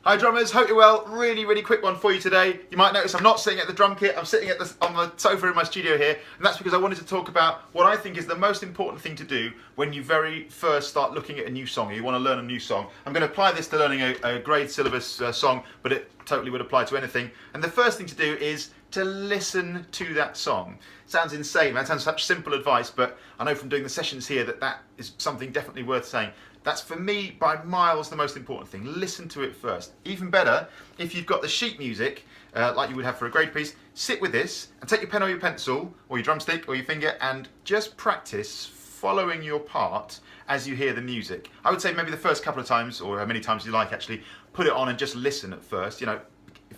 Hi drummers, hope you're well. Really quick one for you today. You might notice I'm not sitting at the drum kit, I'm sitting on the sofa in my studio here, and that's because I wanted to talk about what I think is the most important thing to do when you very first start looking at a new song, or you want to learn a new song. I'm going to apply this to learning a grade syllabus song, but it totally would apply to anything. And the first thing to do is to listen to that song. Sounds insane, that sounds such simple advice, but I know from doing the sessions here that is something definitely worth saying. That's for me by miles the most important thing. Listen to it first. Even better, if you've got the sheet music, like you would have for a grade piece, sit with this and take your pen or your pencil or your drumstick or your finger and just practice following your part as you hear the music. I would say maybe the first couple of times, or how many times you like actually, put it on and just listen at first. You know,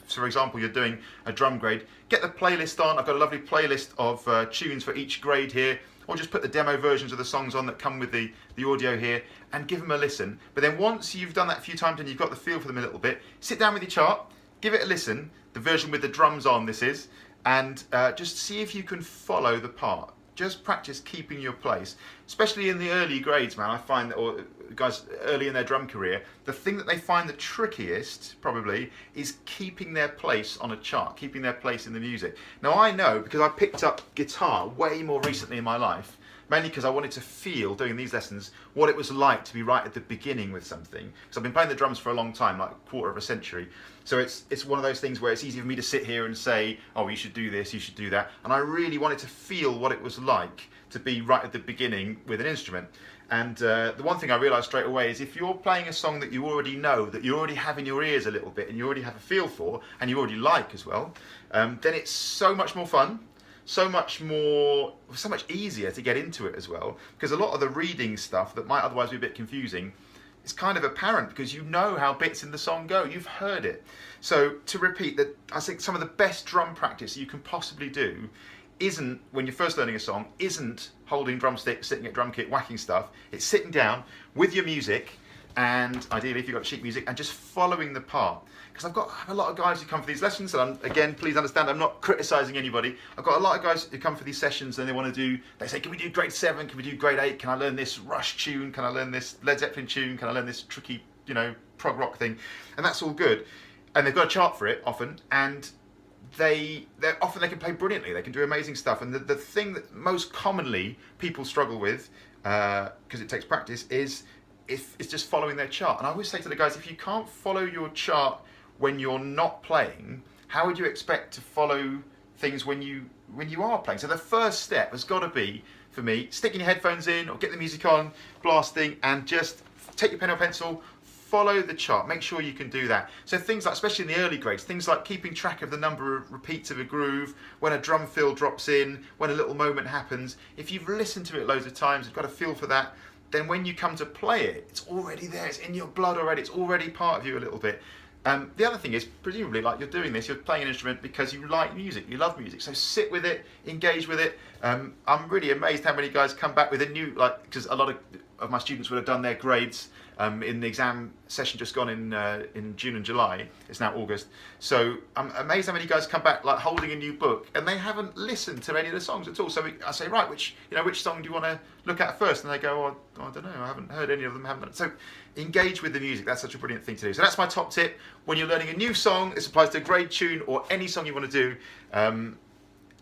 so for example, you're doing a drum grade, get the playlist on. I've got a lovely playlist of tunes for each grade here, or just put the demo versions of the songs on that come with the audio here and give them a listen. But then once you've done that a few times and you've got the feel for them a little bit, sit down with your chart, give it a listen, the version with the drums on this is, and just see if you can follow the part. Just practice keeping your place, especially in the early grades, man. I find that, or guys early in their drum career, the thing that they find the trickiest probably is keeping their place on a chart, keeping their place in the music. Now I know, because I picked up guitar way more recently in my life, mainly because I wanted to feel, doing these lessons, what it was like to be right at the beginning with something. Because I've been playing the drums for a long time, like a quarter of a century. So it's one of those things where it's easy for me to sit here and say, oh, you should do this, you should do that. And I really wanted to feel what it was like to be right at the beginning with an instrument. And the one thing I realised straight away is if you're playing a song that you already know, that you already have in your ears a little bit, and you already have a feel for, and you already like as well, then it's so much more fun. So much easier to get into it as well, because a lot of the reading stuff that might otherwise be a bit confusing is kind of apparent because you know how bits in the song go, you've heard it. So to repeat that, I think some of the best drum practice you can possibly do isn't, when you're first learning a song, isn't holding drumsticks, sitting at drum kit, whacking stuff. It's sitting down with your music, and ideally if you've got sheet music, and just following the part. Because I have a lot of guys who come for these lessons, and again, please understand, I'm not criticising anybody. I've got a lot of guys who come for these sessions and they say, can we do grade 7, can we do grade 8, can I learn this Rush tune, can I learn this Led Zeppelin tune, can I learn this tricky, prog rock thing, and that's all good. And they've got a chart for it often, and they can play brilliantly, they can do amazing stuff. And the thing that most commonly people struggle with, because it takes practice, is it's just following their chart. And I always say to the guys, if you can't follow your chart when you're not playing, how would you expect to follow things when you are playing? So the first step has got to be, for me, sticking your headphones in or get the music on, blasting, and just take your pen or pencil, follow the chart. Make sure you can do that. So things like, especially in the early grades, things like keeping track of the number of repeats of a groove, when a drum fill drops in, when a little moment happens. If you've listened to it loads of times, you've got a feel for that, then when you come to play it, it's already there, it's in your blood already, it's already part of you a little bit. The other thing is, presumably, like you're doing this, you're playing an instrument because you like music, you love music, so sit with it, engage with it. I'm really amazed how many guys come back with a new, because a lot of my students would have done their grades in the exam session just gone in June and July. It's now August. So I'm amazed how many guys come back like holding a new book and they haven't listened to any of the songs at all. So I say, right, which song do you want to look at first? And they go, oh, I don't know, I haven't heard any of them. So engage with the music. That's such a brilliant thing to do. So that's my top tip. When you're learning a new song, this applies to a grade tune or any song you want to do.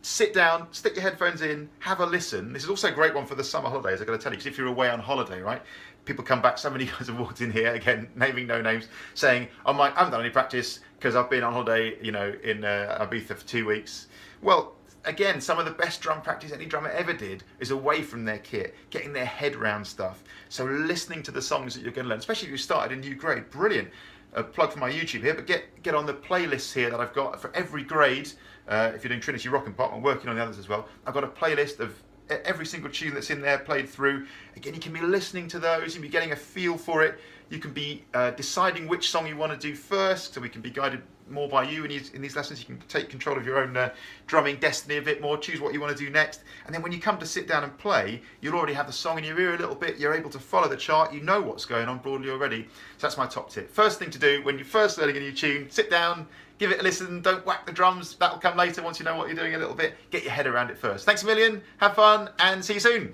Sit down, stick your headphones in, have a listen. This is also a great one for the summer holidays, I've got to tell you, because if you're away on holiday, right? People come back, so many guys have walked in here, again, naming no names, saying, I haven't done any practice because I've been on holiday, in Ibiza for 2 weeks. Well, again, some of the best drum practice any drummer ever did is away from their kit, getting their head around stuff. So listening to the songs that you're going to learn, especially if you started a new grade, brilliant. A plug for my YouTube here, but get on the playlists here that I've got for every grade. If you're doing Trinity Rock and Pop, I'm working on the others as well. I've got a playlist of every single tune that's in there played through. Again, you can be listening to those, you can be getting a feel for it. You can be deciding which song you want to do first, so we can be guided more by you in these lessons. You can take control of your own drumming destiny a bit more, choose what you want to do next, and then when you come to sit down and play, you'll already have the song in your ear a little bit, you're able to follow the chart, you know what's going on broadly already. So that's my top tip. First thing to do when you're first learning a new tune, sit down, give it a listen, don't whack the drums, that'll come later once you know what you're doing a little bit. Get your head around it first. Thanks a million, have fun, and see you soon.